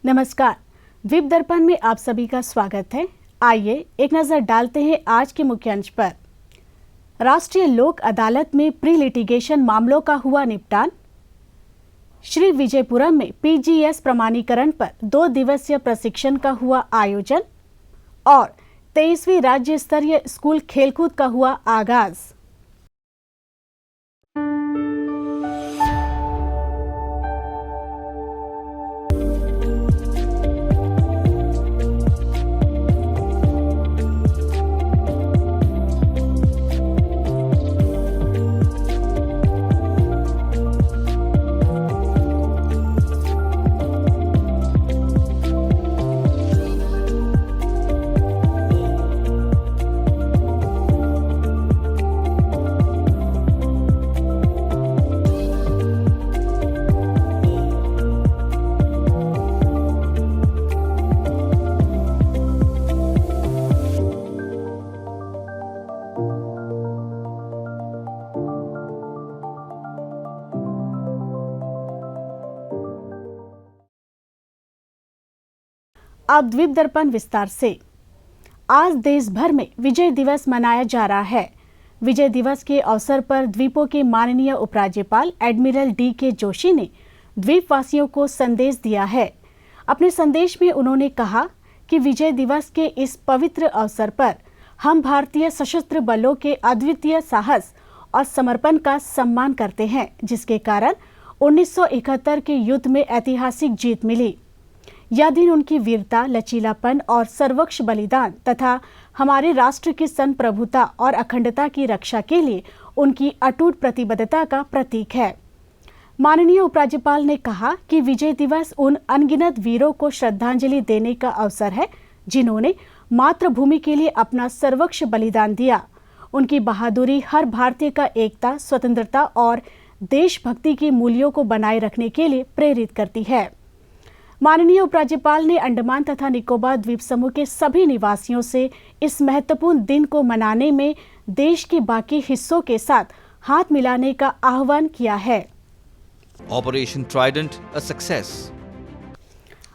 नमस्कार। द्वीप दर्पण में आप सभी का स्वागत है। आइए एक नजर डालते हैं आज के मुख्य अंश पर। राष्ट्रीय लोक अदालत में प्री लिटिगेशन मामलों का हुआ निपटान। श्री विजयपुरम में पीजीएस प्रमाणीकरण पर 2 दिवसीय प्रशिक्षण का हुआ आयोजन और 23वीं राज्य स्तरीय स्कूल खेलकूद का हुआ आगाज। अब द्वीप दर्पण विस्तार से। आज देश भर में विजय दिवस मनाया जा रहा है। विजय दिवस के अवसर पर द्वीपों के माननीय उपराज्यपाल एडमिरल डी.के. जोशी ने द्वीपवासियों को संदेश दिया है। अपने संदेश में उन्होंने कहा कि विजय दिवस के इस पवित्र अवसर पर हम भारतीय सशस्त्र बलों के अद्वितीय साहस और समर्पण का सम्मान करते हैं, जिसके कारण 1971 के युद्ध में ऐतिहासिक जीत मिली। यह दिन उनकी वीरता, लचीलापन और सर्वोच्च बलिदान तथा हमारे राष्ट्र की संप्रभुता और अखंडता की रक्षा के लिए उनकी अटूट प्रतिबद्धता का प्रतीक है। माननीय उपराज्यपाल ने कहा कि विजय दिवस उन अनगिनत वीरों को श्रद्धांजलि देने का अवसर है जिन्होंने मातृभूमि के लिए अपना सर्वोच्च बलिदान दिया। उनकी बहादुरी हर भारतीय का एकता, स्वतंत्रता और देशभक्ति की मूल्यों को बनाए रखने के लिए प्रेरित करती है। माननीय उपराज्यपाल ने अंडमान तथा निकोबार द्वीप समूह के सभी निवासियों से इस महत्वपूर्ण दिन को मनाने में देश के बाकी हिस्सों के साथ हाथ मिलाने का आह्वान किया है। Operation Trident a success.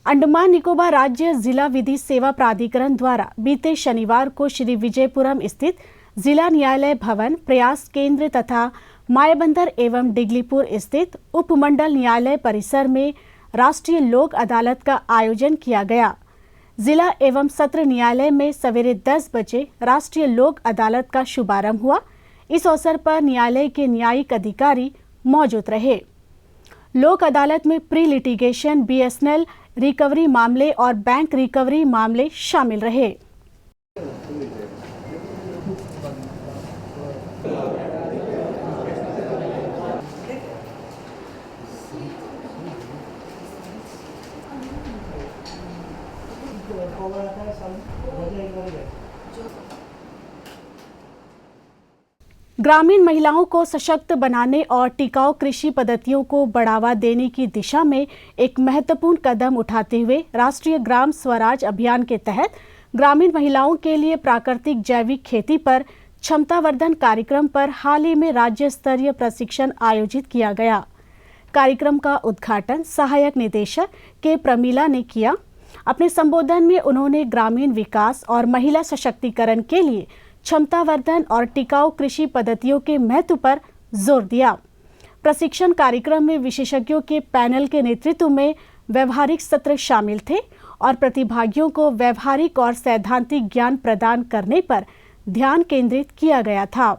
Andaman Nicobar राज्य जिला विधि सेवा प्राधिकरण द्वारा बीते शनिवार को श्री विजयपुरम स्थित जिला न्यायालय भवन, प्रयास केंद्र तथा मायाबंदर एवं डिगलीपुर स्थित उपमंडल न्यायालय परिसर में राष्ट्रीय लोक अदालत का आयोजन किया गया। जिला एवं सत्र न्यायालय में सवेरे 10 बजे राष्ट्रीय लोक अदालत का शुभारंभ हुआ। इस अवसर पर न्यायालय के न्यायिक अधिकारी मौजूद रहे। लोक अदालत में प्री लिटिगेशन, बीएसएनएल रिकवरी मामले और बैंक रिकवरी मामले शामिल रहे। ग्रामीण महिलाओं को सशक्त बनाने और टिकाऊ कृषि पद्धतियों को बढ़ावा देने की दिशा में एक महत्वपूर्ण कदम उठाते हुए राष्ट्रीय ग्राम स्वराज अभियान के तहत ग्रामीण महिलाओं के लिए प्राकृतिक जैविक खेती पर क्षमतावर्धन कार्यक्रम पर हाल ही में राज्य स्तरीय प्रशिक्षण आयोजित किया गया। कार्यक्रम का उद्घाटन सहायक निदेशक के प्रमीला ने किया। अपने संबोधन में उन्होंने ग्रामीण विकास और महिला सशक्तिकरण के लिए क्षमतावर्धन और टिकाऊ कृषि पद्धतियों के महत्व पर जोर दिया। प्रशिक्षण कार्यक्रम में विशेषज्ञों के पैनल के नेतृत्व में व्यवहारिक सत्र शामिल थे और प्रतिभागियों को व्यवहारिक और सैद्धांतिक ज्ञान प्रदान करने पर ध्यान केंद्रित किया गया था।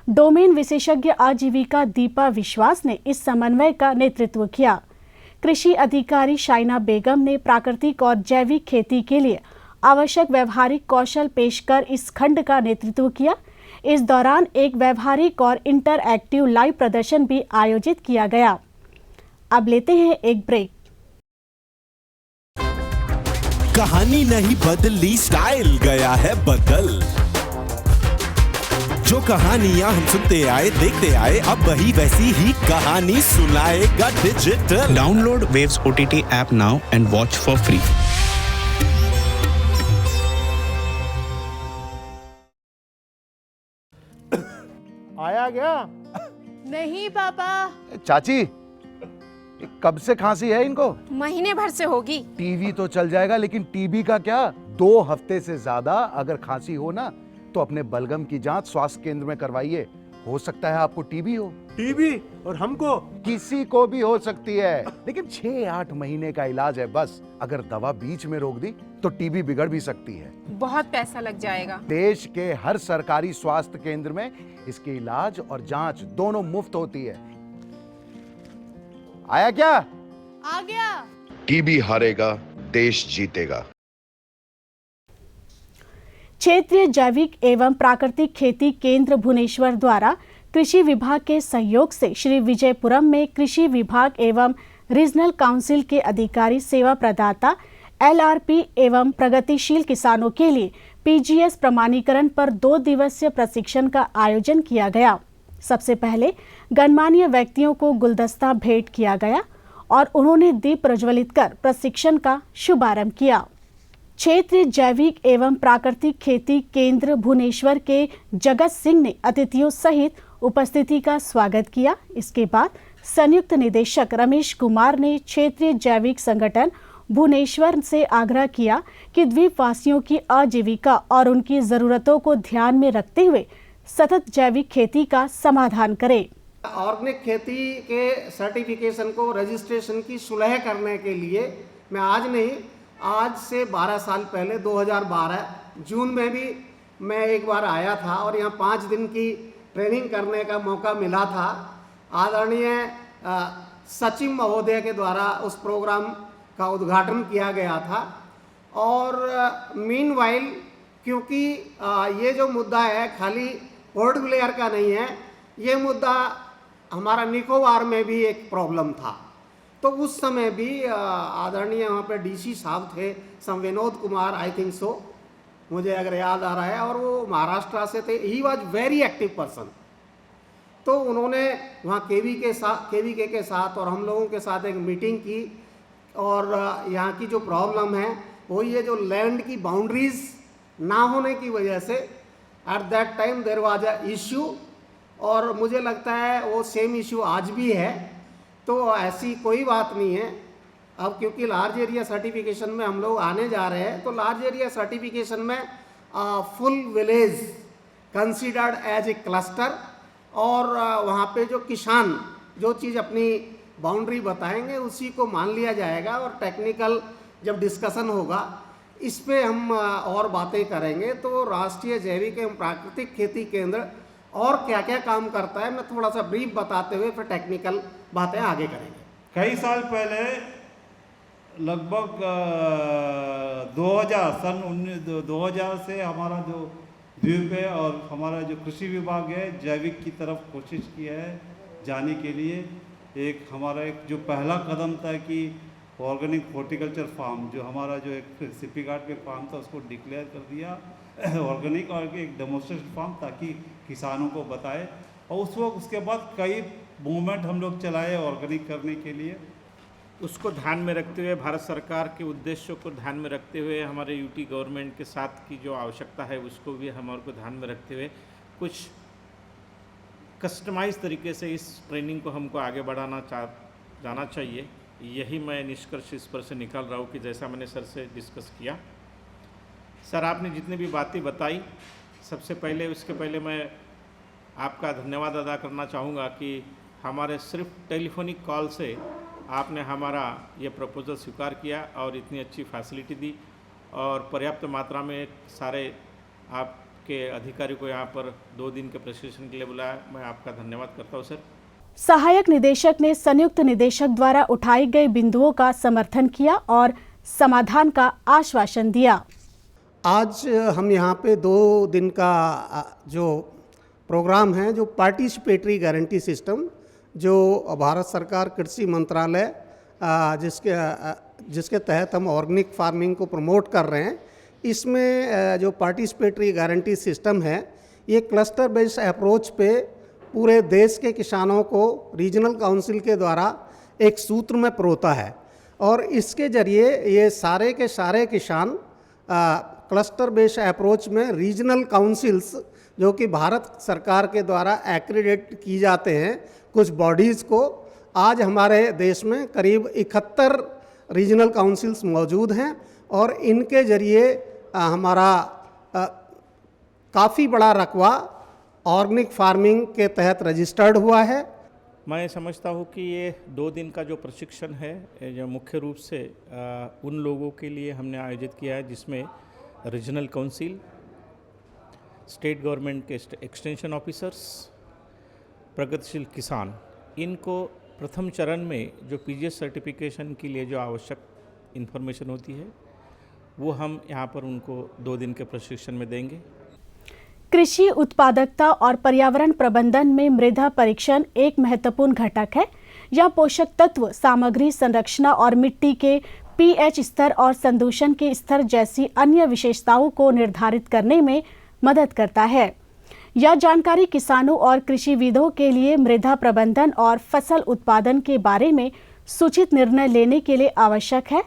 डोमेन विशेषज्ञ आजीविका दीपा विश्वास ने इस समन्वय का नेतृत्व किया। कृषि अधिकारी शाइना बेगम ने प्राकृतिक और जैविक खेती के लिए आवश्यक व्यवहारिक कौशल पेश कर इस खंड का नेतृत्व किया। इस दौरान एक व्यवहारिक और इंटरएक्टिव लाइव प्रदर्शन भी आयोजित किया गया। अब लेते हैं एक ब्रेक। कहानी नहीं बदली, स्टाइल गया है बदल। जो कहानियां हम सुनते आए, देखते आए, अब वही वैसी ही कहानी सुनाएगा digital. Download waves OTT app now and watch for free. आया गया? नहीं पापा। चाची, कब से खांसी है इनको? महीने भर से होगी। टीवी तो चल जाएगा, लेकिन टीबी का क्या? 2 हफ्ते से ज्यादा अगर खांसी हो ना तो अपने बलगम की जांच स्वास्थ्य केंद्र में करवाइए। हो सकता है आपको टीबी हो। टीबी? और हमको? किसी को भी हो सकती है, लेकिन 6-8 महीने का इलाज है बस। अगर दवा बीच में रोक दी तो टीबी बिगड़ भी सकती है। बहुत पैसा लग जाएगा। देश के हर सरकारी स्वास्थ्य केंद्र में इसके इलाज और जांच दोनों मुफ्त होती है। आया क्या? आ गया। टीबी हारेगा, देश जीतेगा। क्षेत्रीय जैविक एवं प्राकृतिक खेती केंद्र भुवनेश्वर द्वारा कृषि विभाग के सहयोग से श्री विजयपुरम में कृषि विभाग एवं रीजनल काउंसिल के अधिकारी सेवा प्रदाता LRP एवं प्रगतिशील किसानों के लिए PGS प्रमाणीकरण पर 2 दिवसीय प्रशिक्षण का आयोजन किया गया। सबसे पहले गणमान्य व्यक्तियों को गुलदस्ता भेंट किया गया और उन्होंने दीप प्रज्वलित कर प्रशिक्षण का शुभारंभ किया। क्षेत्रीय जैविक एवं प्राकृतिक खेती केंद्र भुवनेश्वर के जगत सिंह ने अतिथियों सहित उपस्थिति का स्वागत किया। इसके बाद संयुक्त निदेशक रमेश कुमार ने क्षेत्रीय जैविक संगठन भुवनेश्वर से आग्रह किया कि द्वीपवासियों की आजीविका और उनकी जरूरतों को ध्यान में रखते हुए सतत जैविक खेती का समाधान करें। ऑर्गेनिक खेती के सर्टिफिकेशन को रजिस्ट्रेशन की सुलह करने के लिए मैं आज से 12 साल पहले 2012 जून में भी मैं एक बार आया था और यहाँ 5 दिन की ट्रेनिंग करने का मौका मिला था। आदरणीय सचिव महोदय के द्वारा उस प्रोग्राम का उद्घाटन किया गया था। और मीनवाइल क्योंकि ये जो मुद्दा है खाली पोर्ट ब्लेयर का नहीं है, ये मुद्दा हमारा निकोबार में भी एक प्रॉब्लम था। तो उस समय भी आदरणीय वहाँ पे DC साहब थे, Vinod Kumar, I think so, मुझे अगर याद आ रहा है, और वो महाराष्ट्र से थे। He was very active person. तो उन्होंने वहाँ KVK के साथ और हम लोगों के साथ एक मीटिंग की और यहाँ की जो प्रॉब्लम है वो ये जो लैंड की बाउंड्रीज ना होने की वजह से at that time there was a issue, और मुझे लगता है वो सेम इश्यू आज भी है। तो ऐसी कोई बात नहीं है। अब क्योंकि लार्ज एरिया सर्टिफिकेशन में हम लोग आने जा रहे हैं, तो लार्ज एरिया सर्टिफिकेशन में full village considered as a cluster, और वहाँ पे जो किसान जो चीज़ अपनी बाउंड्री बताएंगे उसी को मान लिया जाएगा। और टेक्निकल जब डिस्कशन होगा इस पे हम और बातें करेंगे। तो राष्ट्रीय जैविक एवं प्राकृतिक खेती केंद्र और क्या क्या काम करता है मैं थोड़ा सा ब्रीफ बताते हुए फिर टेक्निकल बातें आगे करेंगे। कई साल पहले लगभग 2000 से हमारा जो द्वीप है और हमारा जो कृषि विभाग है जैविक की तरफ कोशिश की है जाने के लिए। एक हमारा एक जो पहला कदम था कि ऑर्गेनिक हॉर्टिकल्चर फार्म, जो हमारा जो एक सिपी घाट पे फार्म था उसको डिक्लेयर कर दिया ऑर्गेनिक, और एक डेमोन्स्ट्रेशन फार्म, ताकि किसानों को बताए। और उसके बाद कई मूवमेंट हम लोग चलाए ऑर्गेनिक करने के लिए। उसको ध्यान में रखते हुए, भारत सरकार के उद्देश्यों को ध्यान में रखते हुए, हमारे यूटी गवर्नमेंट के साथ की जो आवश्यकता है उसको भी हमारे को ध्यान में रखते हुए कुछ कस्टमाइज तरीके से इस ट्रेनिंग को हमको आगे जाना चाहिए। यही मैं निष्कर्ष इस पर से निकाल रहा हूँ कि जैसा मैंने सर से डिस्कस किया। सर आपने जितनी भी बातें बताई, सबसे पहले उसके पहले मैं आपका धन्यवाद अदा करना चाहूँगा कि हमारे सिर्फ टेलीफोनिक कॉल से आपने हमारा ये प्रपोज़ल स्वीकार किया और इतनी अच्छी फैसिलिटी दी, और पर्याप्त मात्रा में सारे आपके अधिकारी को यहाँ पर 2 दिन के प्रशिक्षण के लिए बुलाया। मैं आपका धन्यवाद करता हूँ सर। सहायक निदेशक ने संयुक्त निदेशक द्वारा उठाई गई बिंदुओं का समर्थन किया और समाधान का आश्वासन दिया। आज हम यहाँ पे 2 दिन का जो प्रोग्राम है, जो पार्टिसिपेटरी गारंटी सिस्टम, जो भारत सरकार कृषि मंत्रालय जिसके तहत हम ऑर्गेनिक फार्मिंग को प्रमोट कर रहे हैं, इसमें जो पार्टिसिपेटरी गारंटी सिस्टम है ये क्लस्टर बेस्ड अप्रोच पे पूरे देश के किसानों को रीजनल काउंसिल के द्वारा एक सूत्र में परोता है। और इसके ज़रिए ये सारे के सारे किसान क्लस्टर बेस्ड अप्रोच में रीजनल काउंसिल्स जो कि भारत सरकार के द्वारा एक्रेडिट की जाते हैं कुछ बॉडीज़ को, आज हमारे देश में करीब 71 रीजनल काउंसिल्स मौजूद हैं और इनके ज़रिए हमारा काफ़ी बड़ा रकबा ऑर्गेनिक फार्मिंग के तहत रजिस्टर्ड हुआ है। मैं समझता हूँ कि ये 2 दिन का जो प्रशिक्षण है जो मुख्य रूप से उन लोगों के लिए हमने आयोजित किया है जिसमें रीजनल काउंसिल, स्टेट गवर्नमेंट के एक्सटेंशन ऑफिसर्स, प्रगतिशील किसान, इनको प्रथम चरण में जो पीजीएस सर्टिफिकेशन के लिए जो आवश्यक इन्फॉर्मेशन होती है वो हम यहाँ पर उनको 2 दिन के प्रशिक्षण में देंगे। कृषि उत्पादकता और पर्यावरण प्रबंधन में मृदा परीक्षण एक महत्वपूर्ण घटक है। यह पोषक तत्व, सामग्री संरचना और मिट्टी के पीएच स्तर और संदूषण के स्तर जैसी अन्य विशेषताओं को निर्धारित करने में मदद करता है। यह जानकारी किसानों और कृषिविदों के लिए मृदा प्रबंधन और फसल उत्पादन के बारे में सूचित निर्णय लेने के लिए आवश्यक है।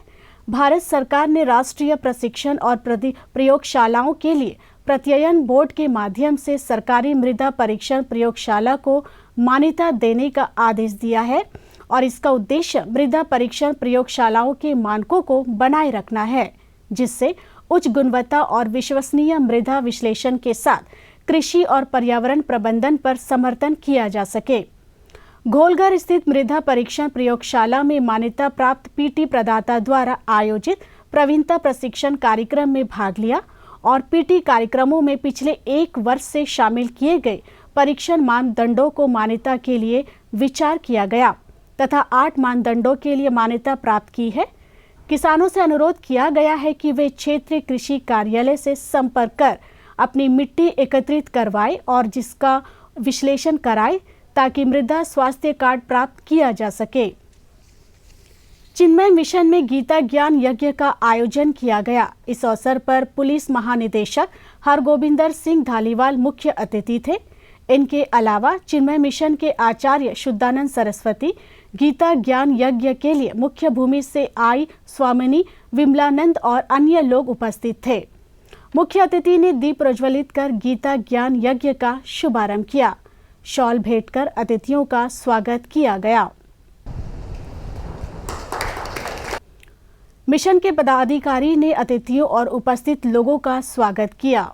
भारत सरकार ने राष्ट्रीय प्रशिक्षण और प्रयोगशालाओं के लिए प्रत्ययन बोर्ड के माध्यम से सरकारी मृदा परीक्षण प्रयोगशाला को मान्यता देने का आदेश दिया है और इसका उद्देश्य मृदा परीक्षण प्रयोगशालाओं के मानकों को बनाए रखना है, जिससे उच्च गुणवत्ता और विश्वसनीय मृदा विश्लेषण के साथ कृषि और पर्यावरण प्रबंधन पर समर्थन किया जा सके। घोलघर स्थित मृदा परीक्षण प्रयोगशाला में मान्यता प्राप्त पीटी प्रदाता द्वारा आयोजित प्रवीणता प्रशिक्षण कार्यक्रम में भाग लिया और पीटी कार्यक्रमों में पिछले 1 वर्ष से शामिल किए गए परीक्षण मानदंडों को मान्यता के लिए विचार किया गया तथा 8 मानदंडों के लिए मान्यता प्राप्त की है। किसानों से अनुरोध किया गया है कि वे क्षेत्रीय कृषि कार्यालय से संपर्क कर अपनी मिट्टी एकत्रित करवाएं और जिसका विश्लेषण कराएं ताकि मृदा स्वास्थ्य कार्ड प्राप्त किया जा सके। चिन्मय मिशन में गीता ज्ञान यज्ञ का आयोजन किया गया। इस अवसर पर पुलिस महानिदेशक हरगोबिंदर सिंह धालीवाल मुख्य अतिथि थे। इनके अलावा चिन्मय मिशन के आचार्य शुद्धानंद सरस्वती, गीता ज्ञान यज्ञ के लिए मुख्य भूमि से आई स्वामिनी विमलानंद और अन्य लोग उपस्थित थे। मुख्य अतिथि ने दीप प्रज्वलित कर गीता ज्ञान यज्ञ का शुभारंभ किया। शॉल भेंट कर अतिथियों का स्वागत किया गया। मिशन के पदाधिकारी ने अतिथियों और उपस्थित लोगों का स्वागत किया।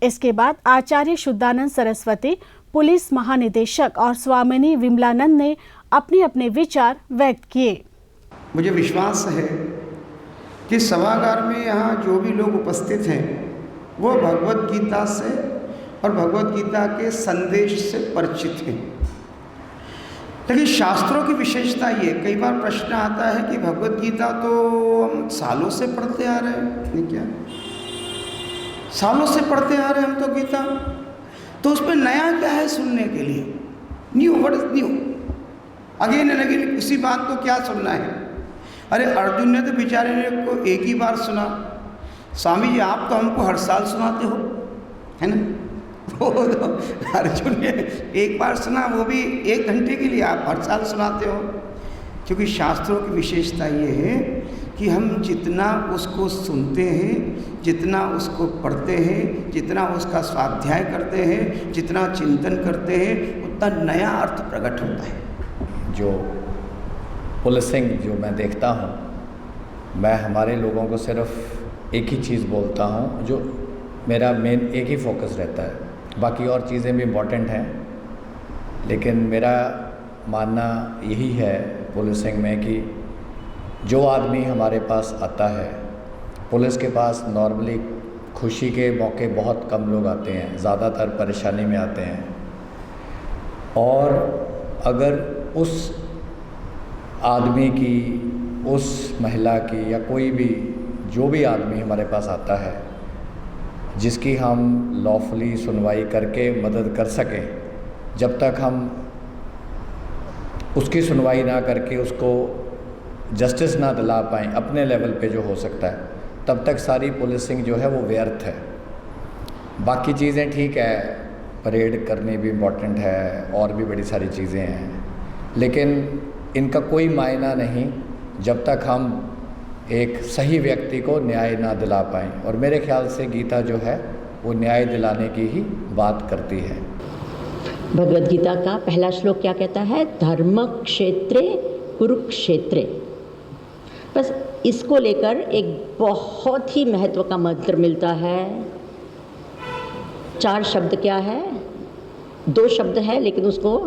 इसके बाद आचार्य शुद्धानंद सरस्वती, पुलिस महानिदेशक और स्वामिनी विमलानंद ने अपने अपने विचार व्यक्त किए। मुझे विश्वास है कि सभागार में यहाँ जो भी लोग उपस्थित हैं वो भगवत गीता से और भगवत गीता के संदेश से परिचित हैं। लेकिन शास्त्रों की विशेषता ये, कई बार प्रश्न आता है कि भगवत गीता तो हम सालों से पढ़ते आ रहे हैं, नहीं क्या सालों से पढ़ते आ रहे हैं हम तो गीता, तो उसमें नया क्या है सुनने के लिए? New, what is new? Again and again उसी बात को क्या सुनना है? अरे अर्जुन ने तो बेचारे ने को एक ही बार सुना। स्वामी जी आप तो हमको हर साल सुनाते हो, है ना? वो तो अर्जुन ने एक बार सुना, वो भी 1 घंटे के लिए, आप हर साल सुनाते हो। क्योंकि शास्त्रों की विशेषता ये है कि हम जितना उसको सुनते हैं, जितना उसको पढ़ते हैं, जितना उसका स्वाध्याय करते हैं, जितना चिंतन करते हैं, उतना नया अर्थ प्रकट होता है। जो पुलिसिंग जो मैं देखता हूँ, मैं हमारे लोगों को सिर्फ एक ही चीज़ बोलता हूँ, जो मेरा मेन एक ही फोकस रहता है। बाकी और चीज़ें भी इम्पॉर्टेंट हैं, लेकिन मेरा मानना यही है पुलिसिंग में कि जो आदमी हमारे पास आता है, पुलिस के पास नॉर्मली खुशी के मौके बहुत कम लोग आते हैं, ज़्यादातर परेशानी में आते हैं। और अगर उस आदमी की, उस महिला की या कोई भी जो भी आदमी हमारे पास आता है जिसकी हम लॉफुली सुनवाई करके मदद कर सकें, जब तक हम उसकी सुनवाई ना करके उसको जस्टिस ना दिला पाएँ अपने लेवल पे जो हो सकता है, तब तक सारी पुलिसिंग जो है वो व्यर्थ है। बाकी चीज़ें ठीक है, परेड करनी भी इम्पोर्टेंट है और भी बड़ी सारी चीज़ें हैं, लेकिन इनका कोई मायना नहीं जब तक हम एक सही व्यक्ति को न्याय ना दिला पाएँ। और मेरे ख्याल से गीता जो है वो न्याय दिलाने की ही बात करती है। भगवद गीता का पहला श्लोक क्या कहता है? धर्म क्षेत्रे कुरुक्षेत्रे। बस इसको लेकर एक बहुत ही महत्व का मंत्र मिलता है। 4 शब्द क्या है? 2 शब्द है, लेकिन उसको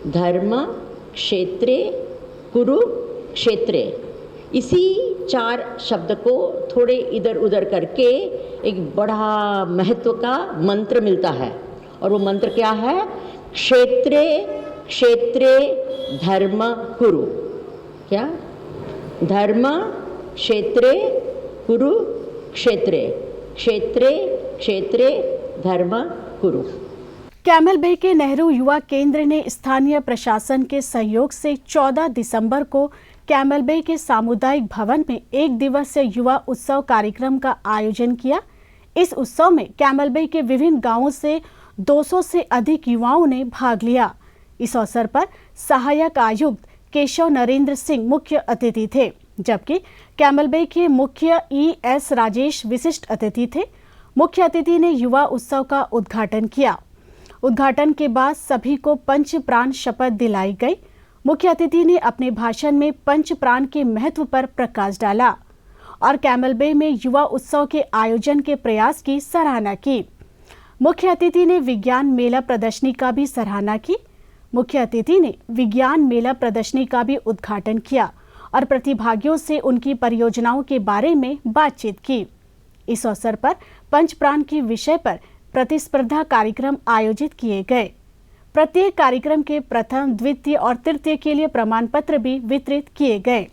धर्म क्षेत्रे कुरुक्षेत्रे, इसी 4 शब्द को थोड़े इधर उधर करके एक बड़ा महत्व का मंत्र मिलता है। और वो मंत्र क्या है? क्षेत्रे क्षेत्रे धर्म कुरु। क्या? धर्म क्षेत्रे कुरु क्षेत्रे, क्षेत्रे क्षेत्रे धर्म कुरु। कैमल बे के नेहरू युवा केंद्र ने स्थानीय प्रशासन के सहयोग से 14 दिसंबर को कैमल बे के सामुदायिक भवन में 1 दिवसीय युवा उत्सव कार्यक्रम का आयोजन किया। इस उत्सव में कैमल बे के विभिन्न गांवों से 200 से अधिक युवाओं ने भाग लिया। इस अवसर पर सहायक आयुक्त केशव नरेंद्र सिंह मुख्य अतिथि थे, जबकि कैमल बे के मुख्य ES राजेश विशिष्ट अतिथि थे। मुख्य अतिथि ने युवा उत्सव का उद्घाटन किया। उद्घाटन के बाद सभी को पंच प्राण शपथ दिलाई गई। मुख्य अतिथि ने अपने भाषण में पंच प्राण के महत्व पर प्रकाश डाला और कैमल बे में युवा उत्सव के आयोजन के प्रयास की सराहना की। मुख्य अतिथि ने विज्ञान मेला प्रदर्शनी का भी सराहना की। मुख्य अतिथि ने विज्ञान मेला प्रदर्शनी का भी उद्घाटन किया और प्रतिभागियों से उनकी परियोजनाओं के बारे में बातचीत की। इस अवसर पर पंच प्राण के विषय पर प्रतिस्पर्धा कार्यक्रम आयोजित किए गए। प्रत्येक कार्यक्रम के प्रथम, द्वितीय और तृतीय के लिए प्रमाण पत्र भी वितरित किए गए।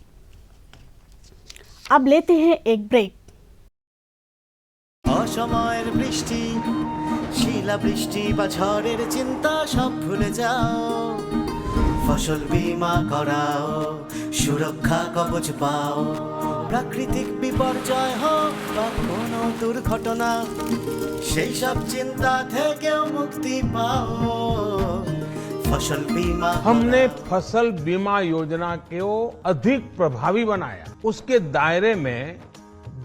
अब लेते हैं एक ब्रेक। असमयेर बृष्टि, শিলাবৃষ্টি বা ঝড়ের চিন্তা সব ভুলে যাও, ফসল বীমা করাও, সুরক্ষা কবচ পাও, প্রাকৃতিক বিপর্যয় হোক বা কোনো দুর্ঘটনা, সেই সব চিন্তা থেকেও মুক্তি পাও। फसल बीमा हमने फसल बीमा योजना को अधिक प्रभावी बनाया, उसके दायरे में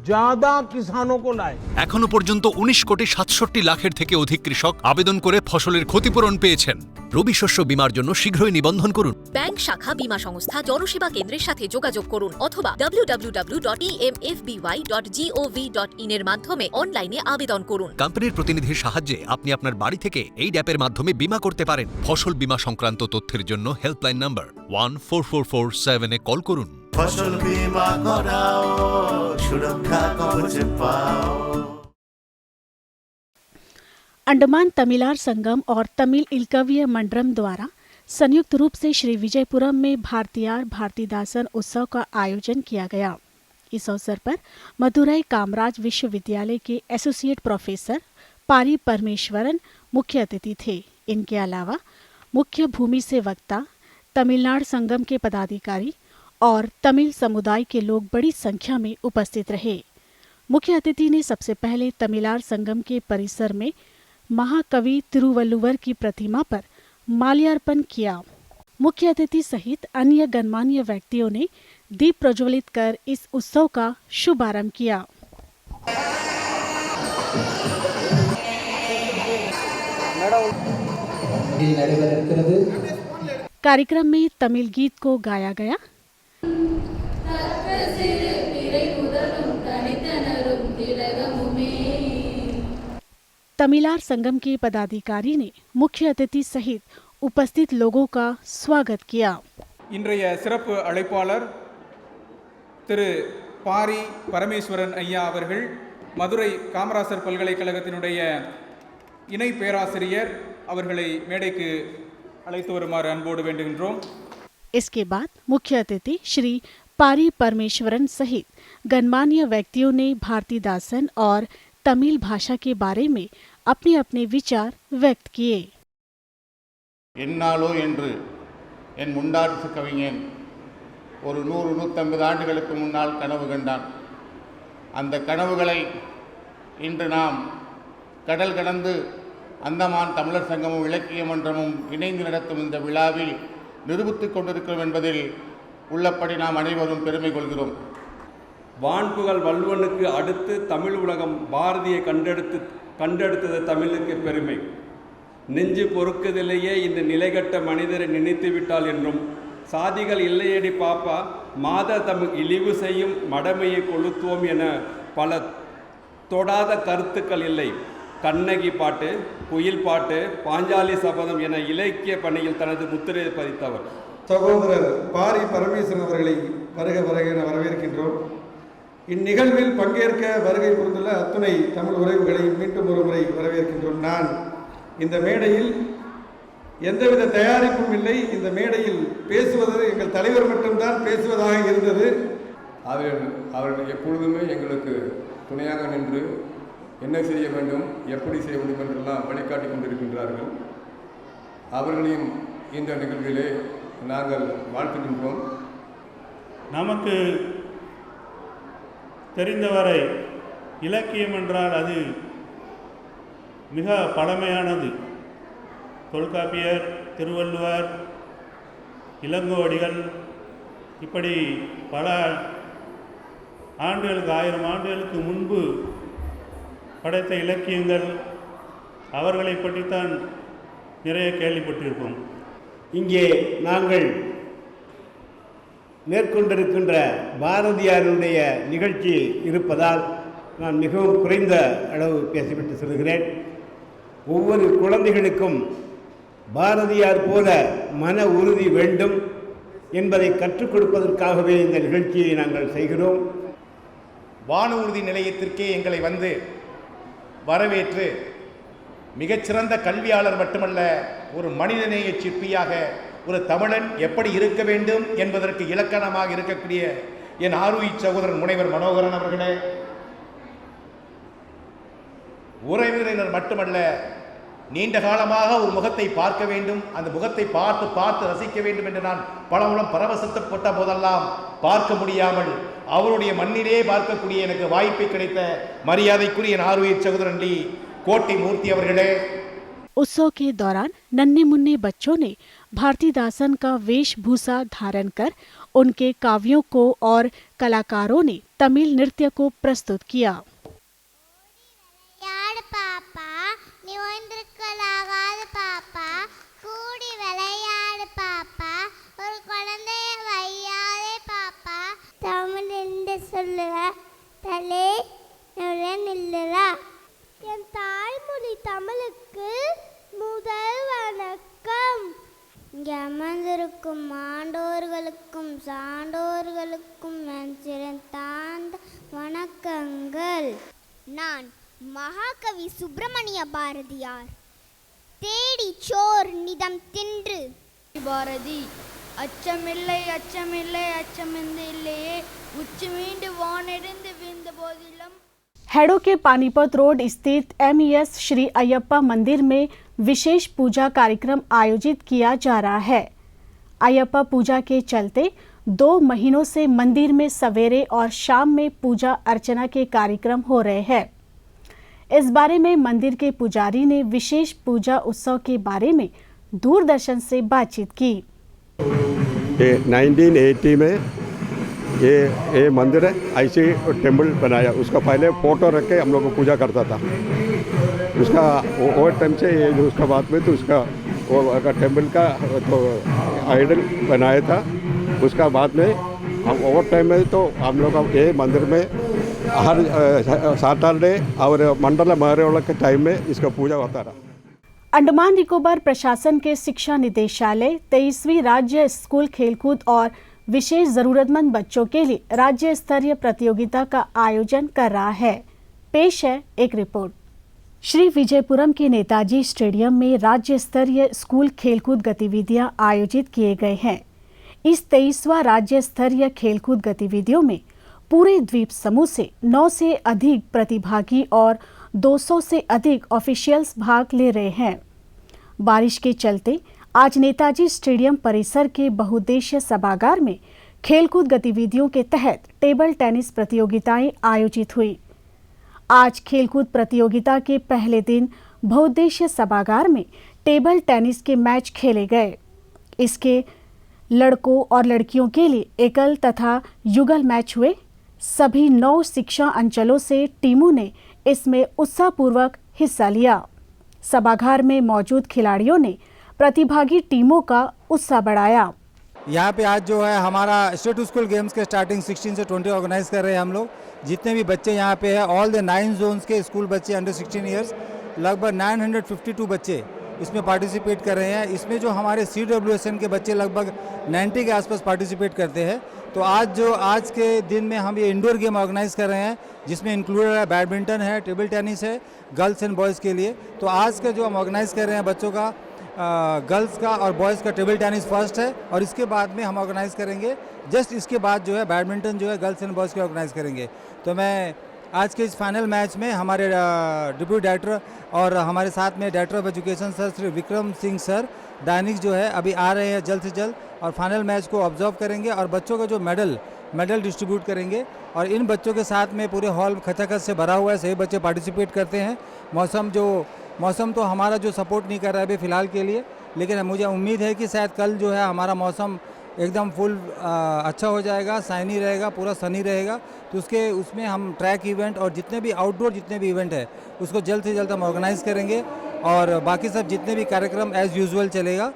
ज्यादा किसानों को लाए। এখনো পর্যন্ত 19 কোটি 67 লাখের থেকে অধিক কৃষক আবেদন করে ফসলের ক্ষতিপূরণ পেয়েছেন। রবি শস্য বীমার জন্য শীঘ্রই নিবন্ধন করুন। ব্যাংক শাখা, বীমা সংস্থা, জনসেবা কেন্দ্রের সাথে যোগাযোগ করুন অথবা www.emfby.gov.in এর মাধ্যমে অনলাইনে আবেদন করুন। কোম্পানির প্রতিনিধির সাহায্যে আপনি আপনার বাড়ি থেকে এই অ্যাপের মাধ্যমে বীমা করতে পারেন। ফসল বীমা সংক্রান্ত তথ্যের জন্য হেল্পলাইন নাম্বার 14447 এ কল করুন। फसल बीमा कराओ, सुरक्षा कवच पाओ। अंडमान तमिलार संगम और तमिल इलकवीय मंडलम द्वारा संयुक्त रूप से श्री विजयपुरम में भारतीयार भारतीदासन उत्सव का आयोजन किया गया। इस अवसर पर मदुरई कामराज विश्वविद्यालय के एसोसिएट प्रोफेसर पारी परमेश्वरन मुख्य अतिथि थे। इनके अलावा मुख्य भूमि से वक्ता, तमिलनाडु संगम के पदाधिकारी और तमिल समुदाय के लोग बड़ी संख्या में उपस्थित रहे। मुख्य अतिथि ने सबसे पहले तमिलार संगम के परिसर में महाकवि तिरुवल्लुवर की प्रतिमा पर माल्यार्पण किया। मुख्य अतिथि सहित अन्य गणमान्य व्यक्तियों ने दीप प्रज्वलित कर इस उत्सव का शुभारंभ किया। कार्यक्रम में तमिल गीत को गाया गया। तमिलार संगम के पदाधिकारी ने मुख्य अतिथि सहित उपस्थित लोगों का स्वागत किया। இன்றைய சிறப்பு அழைப்பாளர் திரு பாரி பரமேஸ்வரன் ஐயா அவர்கள் மதுரை காமராசர் பல்கலைக்கழகத்தினுடைய இணை பேராசிரியர் அவர்களை மேடைக்கு அழைத்து வருமாறு அன்போடு வேண்டுகின்றோம்। इसके बाद मुख्य अतिथि श्री पारी परमेश्वरन सहित गणमान्य व्यक्तियों ने भारतीदासन और तमिल भाषा के बारे में अपने अपने विचार व्यक्त किए। என்னாலோ என்று என் முண்டாட்டு கவிஞன் ஒரு 100-150 ஆண்டுகளுக்கு முன்னால் கனவு கண்டான். அந்த கனவுகளை இன்று நாம் கடல் கடந்து அந்தமான் தமிழர் சங்கமும் இலக்கிய மன்றமும் இணைந்து நடத்தும் இந்த விழாவில் நிரூபித்துக் கொண்டிருக்கிறோம் என்பதில் உள்ளபடி நாம் அனைவரும் பெருமை கொள்கிறோம். வான்புகழ் வள்ளுவனுக்கு அடுத்து தமிழ் உலகம் பாரதியை கண்டெடுத்தது தமிழுக்கு பெருமை. நெஞ்சு பொறுக்குதிலேயே இந்த நிலைகட்ட மனிதரை நினைத்து விட்டால் என்றும் சாதிகள் இல்லையடி பாப்பா மாத தமிழ் இழிவு செய்யும் மடமையை கொளுத்துவோம் என பல தொடாத கருத்துக்கள் இல்லை. கண்ணகி பாட்டு, குயில் பாட்டு, பாஞ்சாலி சபதம் என இலக்கிய பணியில் தனது முத்திரை பதித்தவர். சகோதரர் பாரி பரமேஸ்வரன் அவர்களை வருக வருக என வரவேற்கின்றோம். இந்நிகழ்வில் பங்கேற்க வருகை புரிந்துள்ள அத்துணை தமிழ் உறவுகளை மீண்டும் ஒரு முறை வரவேற்கின்றோம். நான் இந்த மேடையில் எந்தவித தயாரிப்பும் இல்லை. இந்த மேடையில் பேசுவது எங்கள் தலைவர் மட்டும்தான் பேசுவதாக இருந்தது. அவர்கள் எப்பொழுதுமே எங்களுக்கு துணையாக நின்று என்ன செய்ய வேண்டும், எப்படி செய்ய வேண்டும் என்றெல்லாம் வழிகாட்டி கொண்டிருக்கின்றார்கள். அவர்களையும் இந்த நிகழ்விலே நாங்கள் வாழ்த்துகின்றோம். நமக்கு தெரிந்தவரை இலக்கியம் என்றால் அது மிக பழமையானது. தொல்காப்பியர், திருவள்ளுவர், இளங்கோவடிகள் இப்படி பல ஆண்டுகளுக்கு 1000 ஆண்டுகளுக்கு முன்பு படைத்த இலக்கியங்கள், அவர்களை பற்றித்தான் நிறைய கேள்விப்பட்டிருப்போம். இங்கே நாங்கள் மேற்கொண்டிருக்கின்ற பாரதியாருடைய நிகழ்ச்சி இருப்பதால் நான் மிகவும் குறைந்த அளவு பேசிவிட்டு சொல்கிறேன். ஒவ்வொரு குழந்தைகளுக்கும் பாரதியார் போல மன உறுதி வேண்டும் என்பதை கற்றுக் கொடுப்பதற்காகவே இந்த நிகழ்ச்சியை நாங்கள் செய்கிறோம். வானூர்தி நிலையத்திற்கே எங்களை வந்து வரவேற்று மிகச்சிறந்த கல்வியாளர் மட்டுமல்ல, ஒரு மனிதநேய சிற்பியாக ஒரு தமிழன் எப்படி இருக்க வேண்டும் என்பதற்கு இலக்கணமாக இருக்கக்கூடிய என் ஆர்வி சகோதரன் முனைவர் மனோகரன் அவர்களே, உறவினர் மட்டுமல்ல, நீண்ட காலமாக ஒரு முகத்தை பார்க்க வேண்டும், அந்த முகத்தை பார்த்து பார்த்து ரசிக்க வேண்டும் என்று நான் பலமுறை பரவசத்தப்பட்ட போதெல்லாம் பார்க்க முடியாமல் அவருடைய மண்ணிலே பார்க்கக்கூடிய எனக்கு வாய்ப்பை கிடைத்த மரியாதைக்குரிய என் ஆர்வி சகோதரன் டி कोटी मूर्ति अवர்களே. उत्सव के दौरान नन्हे मुन्ने बच्चों ने भारतीदासन का वेशभूषा धारण कर उनके काव्यों को और कलाकारों ने तमिल नृत्य को प्रस्तुत किया. என் தாய்மொழி தமிழுக்கு முதல் வணக்கம். இங்கே அமர்ந்திருக்கும் ஆண்டோர்களுக்கும் சான்றோர்களுக்கும் என் சிறந்தாந்த வணக்கங்கள். நான் மகாகவி சுப்பிரமணிய பாரதியார். தேடி சோர் நிதம் தின்று பாரதி அச்சமில்லை அச்சமில்லை அச்சமிந்து இல்லையே உச்சி மீண்டு வானிருந்து வீழ்ந்த போதிலும். हेडो के पानीपत रोड स्थित MES श्री अयप्पा मंदिर में विशेष पूजा कार्यक्रम आयोजित किया जा रहा है. अयप्पा पूजा के चलते 2 महीनों से मंदिर में सवेरे और शाम में पूजा अर्चना के कार्यक्रम हो रहे हैं. इस बारे में मंदिर के पुजारी ने विशेष पूजा उत्सव के बारे में दूरदर्शन से बातचीत की. 1980 में ये मंदिर है, ऐसे टेम्पल बनाया. उसका पहले फोटो रख के हम लोग पूजा करता था. उसका वो टाइम से ये जो उसका बाद में तो उसका वो टेम्पल का तो आइडल बनाया था. उसका बाद में हम ओवर टाइम में तो हम लोग ये मंदिर में हर सैटरडे और मंडल महोत्सव के टाइम में इसका पूजा होता रहा. अंडमान निकोबार प्रशासन के शिक्षा निदेशालय 23वीं राज्य स्कूल खेलकूद और विशेष जरूरतमंद बच्चों के लिए राज्य स्तरीय प्रतियोगिता का आयोजन कर रहा है. पेश है एक रिपोर्ट. श्री विजयपुरम के नेताजी स्टेडियम में राज्य स्तरीय स्कूल खेलकूद गतिविधियां आयोजित किए गए हैं. इस 23वां राज्य स्तरीय खेलकूद गतिविधियों में पूरे द्वीप समूह से 9 से अधिक प्रतिभागी और 200 से अधिक ऑफिशियल्स भाग ले रहे हैं. बारिश के चलते आज नेताजी स्टेडियम परिसर के बहुउद्देशीय सभागार में खेलकूद गतिविधियों के तहत टेबल टेनिस प्रतियोगिताएं आयोजित हुई. आज खेलकूद प्रतियोगिता के पहले दिन बहुउद्देशीय सभागार में टेबल टेनिस के मैच खेले गए। इसके लड़कों और लड़कियों के लिए एकल तथा युगल मैच हुए। सभी 9 शिक्षा अंचलों से टीमों ने इसमें उत्साहपूर्वक हिस्सा लिया। सभागार में मौजूद खिलाड़ियों ने प्रतिभागी टीमों का उत्साह बढ़ाया। यहाँ पे आज जो है हमारा स्टेट स्कूल गेम्स के स्टार्टिंग 16 से 20 ऑर्गेनाइज कर रहे हैं हम लोग। जितने भी बच्चे यहाँ पे हैं, ऑल द 9 जोन्स के स्कूल बच्चे अंडर 16 ईयर्स, लगभग 952 बच्चे इसमें पार्टिसिपेट कर रहे हैं। इसमें जो हमारे CWSN के बच्चे लगभग 90 के आसपास पार्टिसिपेट करते हैं। तो आज के दिन में हम ये इंडोर गेम ऑर्गेनाइज कर रहे हैं, जिसमें इंक्लूडेड है बैडमिंटन है, टेबल टेनिस है, गर्ल्स एंड बॉयज़ के लिए। तो आज का जो हम ऑर्गेनाइज कर रहे हैं बच्चों का, गर्ल्स का और बॉयज़ का टेबल टेनिस फर्स्ट है, और इसके बाद में हम ऑर्गेनाइज़ करेंगे, जस्ट इसके बाद जो है बैडमिंटन जो है गर्ल्स एंड बॉयज़ के ऑर्गेनाइज़ करेंगे। तो मैं आज के इस फाइनल मैच में हमारे डिप्यूटी डायरेक्टर और हमारे साथ में director of education sir Shri Vikram Singh sir दैनिक जो है अभी आ रहे हैं जल्द से जल्द, और फाइनल मैच को ऑब्जर्व करेंगे और बच्चों का जो मेडल डिस्ट्रीब्यूट करेंगे। और इन बच्चों के साथ में पूरे हॉल खचाखच से भरा हुआ है, सभी बच्चे पार्टिसिपेट करते हैं। मौसम तो हमारा जो सपोर्ट नहीं कर रहा है अभी फ़िलहाल के लिए, लेकिन मुझे उम्मीद है कि शायद कल जो है हमारा मौसम एकदम फुल अच्छा हो जाएगा, साइनी रहेगा, पूरा सनी रहेगा। तो उसमें हम ट्रैक इवेंट और जितने भी आउटडोर जितने भी इवेंट है उसको जल्द से जल्द हम ऑर्गेनाइज करेंगे, और बाकी सब जितने भी कार्यक्रम एज यूजुअल चलेगा।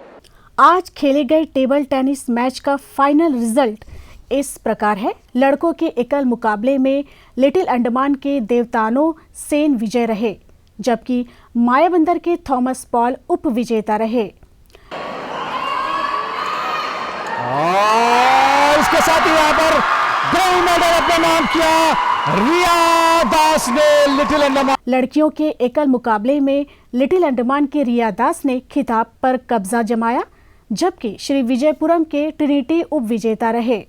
आज खेले गए टेबल टेनिस मैच का फाइनल रिजल्ट इस प्रकार है। लड़कों के एकल मुकाबले में लिटिल अंडमान के देवतानो सेन विजय रहे, जबकि मायाबंदर के थॉमस पॉल उप विजेता रहे। और इसके साथ ही यहाँ पर गोल्ड मेडल अपने नाम किया रिया दास ने लिटिल अंडमान। लड़कियों के एकल मुकाबले में लिटिल अंडमान के रिया दास ने खिताब पर कब्जा जमाया, जबकि श्री विजयपुरम के ट्रिनिटी उप विजेता रहे।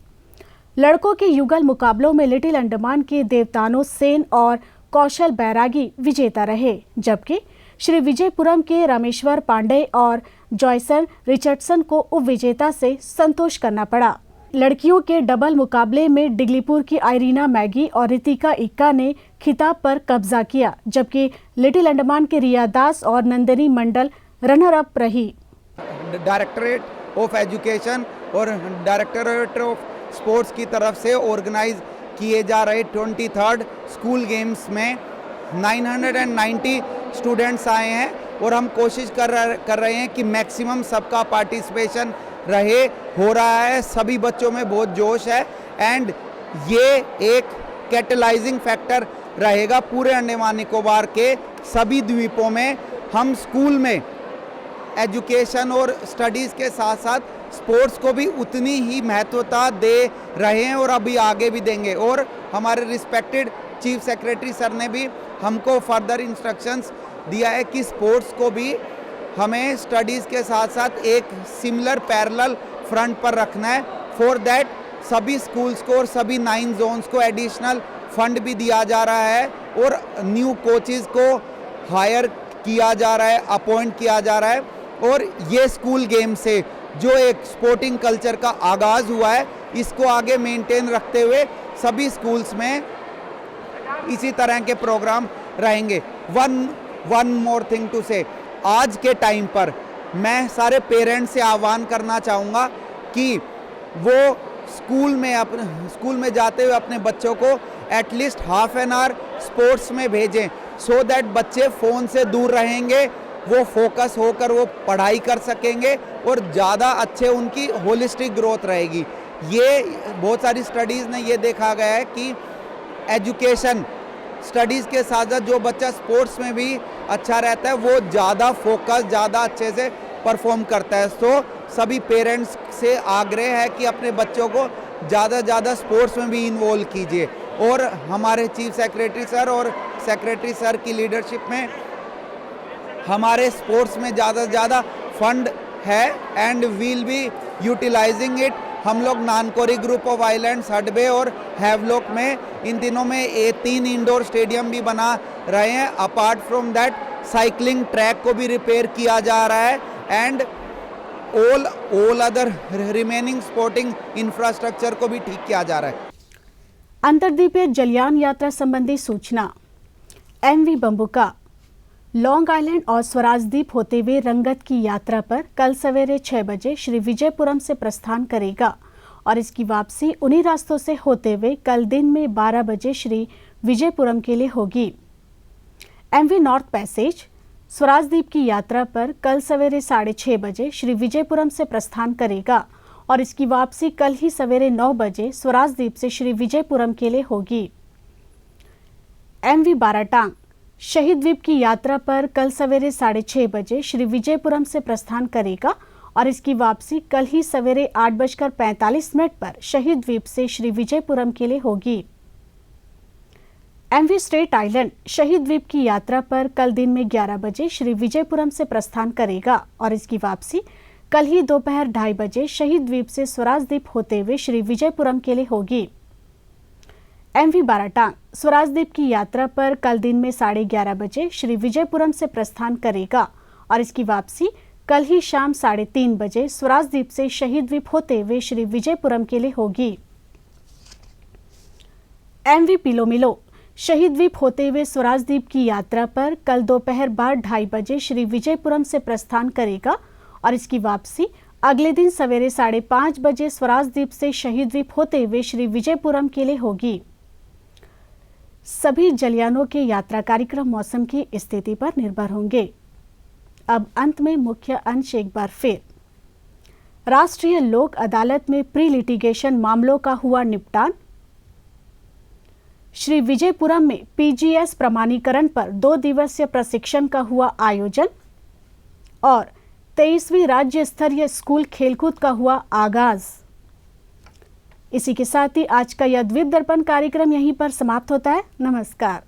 लड़कों के युगल मुकाबलों में लिटिल अंडमान के देवतानो सेन और कौशल बैरागी विजेता रहे, जबकि श्री विजयपुरम के रामेश्वर पांडे और जॉयसन रिचर्डसन को उपविजेता से संतोष करना पड़ा। लड़कियों के डबल मुकाबले में डिगलीपुर की आयरीना मैगी और रितिका इक्का ने खिताब पर कब्जा किया, जबकि लिटिल अंडमान के रिया दास और नंदिनी मंडल रनर अप रही। डायरेक्टरेट ऑफ एजुकेशन और डायरेक्टरेट ऑफ स्पोर्ट्स की तरफ से ऑर्गेनाइज किए जा रहे 23rd स्कूल गेम्स में 990 स्टूडेंट्स आए हैं, और हम कोशिश कर रहे हैं कि मैक्सिमम सबका पार्टिसिपेशन हो रहा है। सभी बच्चों में बहुत जोश है, एंड ये एक कैटलाइजिंग फैक्टर रहेगा पूरे अंडमान निकोबार के सभी द्वीपों में। हम स्कूल में एजुकेशन और स्टडीज़ के साथ साथ स्पोर्ट्स को भी उतनी ही महत्वता दे रहे हैं, और अभी आगे भी देंगे। और हमारे रिस्पेक्टेड चीफ सेक्रेटरी सर ने भी हमको फर्दर इंस्ट्रक्शंस दिया है कि स्पोर्ट्स को भी हमें स्टडीज़ के साथ साथ एक सिमिलर पैरेलल फ्रंट पर रखना है। फॉर दैट सभी स्कूल्स को और सभी 9 जोन्स को एडिशनल फंड भी दिया जा रहा है, और न्यू कोचेज़ को हायर किया जा रहा है, अपॉइंट किया जा रहा है। और ये स्कूल गेम से जो एक स्पोर्टिंग कल्चर का आगाज़ हुआ है, इसको आगे मेंटेन रखते हुए सभी स्कूल्स में इसी तरह के प्रोग्राम रहेंगे। वन मोर थिंग टू से, आज के टाइम पर मैं सारे पेरेंट्स से आह्वान करना चाहूँगा कि वो स्कूल में जाते हुए अपने बच्चों को at least half an hour sports में भेजें, सो दैट बच्चे फ़ोन से दूर रहेंगे, वो फोकस होकर वो पढ़ाई कर सकेंगे, और ज़्यादा अच्छे उनकी होलिस्टिक ग्रोथ रहेगी। ये बहुत सारी स्टडीज़ ने ये देखा गया है कि एजुकेशन स्टडीज़ के साथ साथ जो बच्चा स्पोर्ट्स में भी अच्छा रहता है, वो ज़्यादा फोकस, ज़्यादा अच्छे से परफॉर्म करता है। तो सभी पेरेंट्स से आग्रह है कि अपने बच्चों को ज़्यादा से ज़्यादा स्पोर्ट्स में भी इन्वॉल्व कीजिए, और हमारे चीफ सेक्रेटरी सर और सेक्रेटरी सर की लीडरशिप में हमारे स्पोर्ट्स में ज़्यादा से ज़्यादा फंड है, and we'll be utilising it. हम लोग Nancowry group of islands, Hut Bay और हैवलॉक में इन दिनों में 3 इंडोर स्टेडियम भी बना रहे हैं। Apart from that cycling track को भी रिपेयर किया जा रहा है, and all other remaining sporting infrastructure को भी ठीक किया जा रहा है। अंतर्द्वीपीय जलयान यात्रा संबंधी सूचना। MV बम्बुका लॉन्ग आइलैंड और स्वराजद्वीप होते हुए रंगत की यात्रा पर कल सवेरे 6 बजे श्री विजयपुरम से प्रस्थान करेगा और इसकी वापसी उन्हीं रास्तों से होते हुए कल दिन में 12 बजे श्री विजयपुरम के लिए होगी। एमवी नॉर्थ पैसेज स्वराजद्वीप की यात्रा पर कल सवेरे 6:30 बजे श्री विजयपुरम से प्रस्थान करेगा और इसकी वापसी कल ही सवेरे 9 बजे स्वराजद्वीप से श्री विजयपुरम के लिए होगी। एमवी बाराटांग शहीद द्वीप की यात्रा पर कल सवेरे 6:30 बजे श्री विजयपुरम से प्रस्थान करेगा और इसकी वापसी कल ही सवेरे 8:45 पर शहीद द्वीप से श्री विजयपुरम के लिए होगी। एमवी स्ट्रेट आइलैंड शहीद द्वीप की यात्रा पर कल दिन में 11 बजे श्री विजयपुरम से प्रस्थान करेगा और इसकी वापसी कल ही दोपहर 2:30 बजे शहीद द्वीप से स्वराजद्वीप होते हुए श्री विजयपुरम के लिए होगी। एमवी बाराटांग स्वराजद्वीप की यात्रा पर कल दिन में 11:30 बजे श्री विजयपुरम से प्रस्थान करेगा और इसकी वापसी कल ही शाम 3:30 बजे स्वराजद्वीप से शहीद द्वीप होते हुए श्री विजयपुरम के लिए होगी। एमवी पिलोमिलो शहीद द्वीप होते हुए स्वराजद्वीप की यात्रा पर कल दोपहर बाद 2:30 बजे श्री विजयपुरम से प्रस्थान करेगा और इसकी वापसी अगले दिन सवेरे 5:30 बजे स्वराजद्वीप से शहीद द्वीप होते हुए श्री विजयपुरम के लिए होगी। सभी जलयानों के यात्रा कार्यक्रम मौसम की स्थिति पर निर्भर होंगे। अब अंत में मुख्य अंश एक बार फिर। राष्ट्रीय लोक अदालत में प्री लिटिगेशन मामलों का हुआ निपटान। श्री विजयपुरम में पीजीएस प्रमाणीकरण पर 2 दिवसीय प्रशिक्षण का हुआ आयोजन और 23वीं राज्य स्तरीय स्कूल खेलकूद का हुआ आगाज। इसी के साथ ही आज का यह द्वीप दर्पण कार्यक्रम यहीं पर समाप्त होता है। नमस्कार।